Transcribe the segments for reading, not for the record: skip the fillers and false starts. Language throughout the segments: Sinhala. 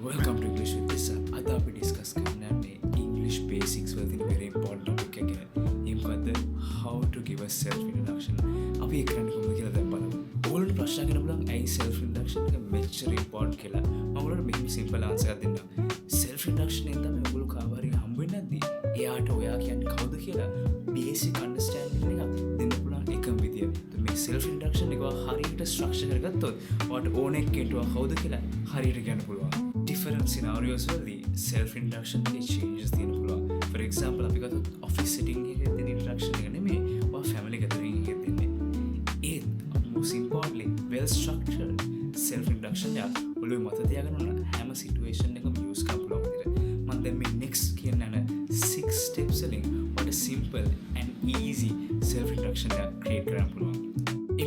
Welcome to English with Tissa. අද අපි ඩිස්කස් කරන්නේ English basics වලදී very important topic එක ගැන. ඒ මොකද්ද? How to give a self introduction. අපි ඒක කරන්නේ කොහොමද කියලා දැන් බලමු. ඔයගොල්ලන්ට ප්‍රශ්න අහන්න බලන්න ඇයි self introduction එක මෙච්චර important කියලා. මම ඔයගොල්ලන්ට මෙහෙම simple answer එකක් දෙන්නම්. self introduction එක තමයි ඔයගොල්ලෝ කාවරි හම්බ වෙන්නේ නැද්දි එයාට ඔයා කියන්නේ කවුද කියලා basic understanding එකක් දෙන්න පුළුවන් එකම විදිය. මේ self introduction එක හරියට structure කරගත්තොත් ඔයාට ඕන එකකට ඔයා කවුද කියලා හරියට කියන්න පුළුවන්. different scenarios වලදී self introduction එකේ changes තියෙන්න පුළුවන්. for example අපි ගත්තොත් office setting එකේ දෙන introduction එක නෙමෙයි ඔයා family gathering එකේ දෙන්නේ. ඒත් most importantly well structured self introduction එක ඔළුවේ මත තියාගන්න ඕන හැම situation එකකම use කරන්න පුළුවන් විදිහට. මම දැන් මේ next කියන 6 steps වලින් what a simple and easy self introduction එක create කරන්න පුළුවන්.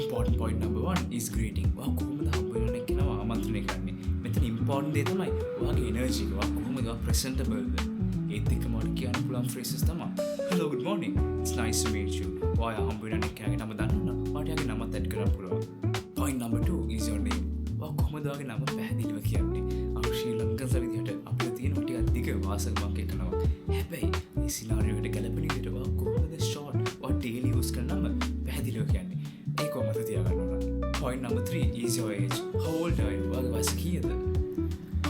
important point number 1 is greeting. ඔයා කොහොමද හම්බ වෙන කෙනාව ආමන්ත්‍රණය කරන්නේ? මෙතන important දේ තමයි ඔයාගේ energy එක. ඔයා කොහොමද ඔයා presentable ද? ඒත් එක්කම ඔයාට කියන්න පුළුවන් phrases තමයි. Hello, good morning. It's nice to meet you. ඔයා හම්බ වෙන කෙනාගේ නම දන්නවනම් ඔයාට යාගේ නමත් add කරන්න පුළුවන්. point number 2 is your name. ඔයා කොහොමද ඔයාගේ නම පැහැදිලිව කියන්නේ? අපි ශ්‍රී ලංකන් විදිහට අපිට තියෙන ටිකක් දිග වාසකමක් එකනවා. හැබැයි මේ scenario එකට ගැලපෙන විදිහට ඔයා කොහොමද short ඔයා daily use කරන නම පැහැදිලිව කියන්නේ? ඒක මත තියාගන්න ඕන. point number 3 is your age. How old are you? ඔයාගේ වයස කීයද?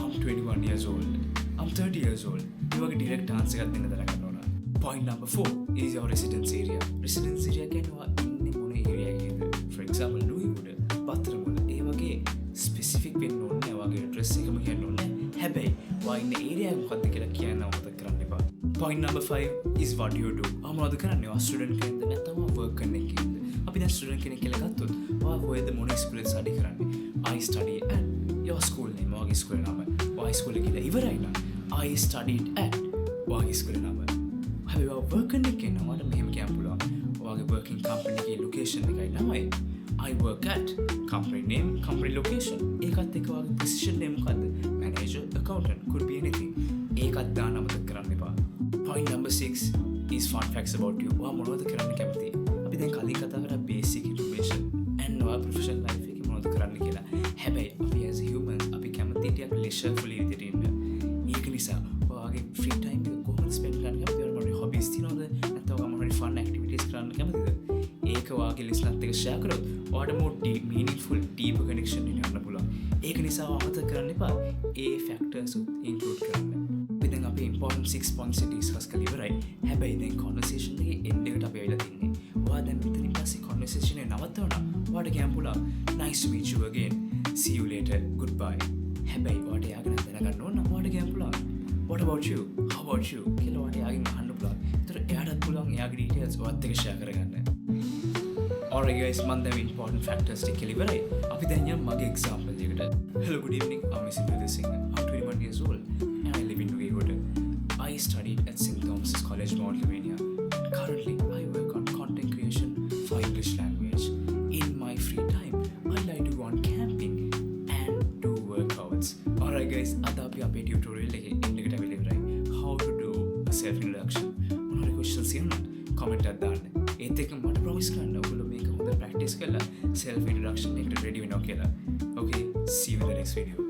I'm 21 years old. I'm 30 years old. මේ වගේ direct answer එකක් දෙන්න දැනගන්න ඕන. point number 4 is your residence area. residence area කියන්නේ ඔයා ඉන්නේ මොන area එකේද? for example ලුයිවුඩ, පත්තරමුල. ඒ වගේ specific වෙන්න ඕනේ. ඔයාගේ address එකම කියන්න ඕනේ. හැබැයි ඔයා ඉන්න area එක මොකක්ද කියලා කියන්න අමතක කරන්න එපා. point number 5 is what you do. මොනවද කරන්නේ? ඔයා student කෙනෙක්ද නැත්නම් ඔයා work කරන කෙනෙක්ද? අපි දැන් ස්ටුඩන්ට් කෙනෙක් කියලා ගත්තොත් ඔයා කොහෙද මොන ස්කූලේ ස්ටඩි කරන්නේ? I study at your school name. ඔයාගේ ස්කූලේ නම. ඔයා ස්කූලේ ගිහලා ඉවරයි නම් I studied at ඔයාගේ ස්කූලේ නම. හැබැයි ඔයා work කරන කෙනා ඔයාට මෙහෙම කියන්න පුළුවන්. ඔයාගේ working company එකේ location එකයි නමයි. I work at company name, company location. ඒකත් එක්ක ඔයාගේ position name මොකද්ද? Manager, accountant, could be anything. ඒකත් දාන්න අමතක කරන්න එපා. point number 6 is fun facts about you. ඔයා මොනවද කරන්න කැමතියි? අපි දැන් කලින් කතා කරා basic information and our professional life එකේ මොනවද කරන්න කියලා. හැබැයි අපි as a human අපි කැමති ටිකක් leisurefull විදිහට ඉන්න. ඒක නිසා ඔයාගේ free time එක කොහොමද spend කරන්න කැමතිද? ඔයාගේ hobbies තියෙනවද? නැත්නම් ඔයා මොනවද fun activities කරන්න කැමතිද? ඒක ඔයාගේ listeners එක්ක share කරොත් ඔයාට more deep, meaningful, deeper connection එකක් ගන්න පුළුවන්. ඒක නිසා අමතක කරන්න එපා ඒ factors include කරන්න. දැන් අපි important 6 points discuss කරලා ඉවරයි. හැබැයි දැන් conversation එකේ end එකට අපි ආවිලා තින්නේ. ඔයා දැන් මෙතනින් පස්සේ conversation එක නවත්තනවා. ඔයාට කියන්න පුළුවන් nice to meet you again. See you later. Goodbye. හැබැයි ඔයාට යාගෙන දැනගන්න ඕන ඔයාට කියන්න පුළුවන් what about you? How about you? කියලා ඔයාට යාගෙන් අහන්න පුළුවන්. ඒතර එයාටත් පුළුවන් එයාගේ details ඔයත් එක්ක share කරගන්න. Alright guys, මම දැන් important factors ටික කියලා ඉවරයි. අපි දැන් යමු මගේ example එකකට. Hello, good evening. I'm Mr. Singh. I'm 21 years old and I live in Nuvighoda. I studied at St. Thomas's College, Mount Lavinia. Currently, I work on content creation for English language. In my free time, I like to go on camping and do workouts. Alright guys, අද අපි අපේ tutorial එකේ end එකට අවිල ඉවරයි. How to do a self introduction. මොනවාරි questions තියෙනවද? comment එකක් දාන්න. ඒත් එක්ක මට promise කරන්න ඔයගොල්ලෝ මේක හොඳට practice කරලා self introduction එකට ready වෙනවා කියලා. Okay, see you in the next video.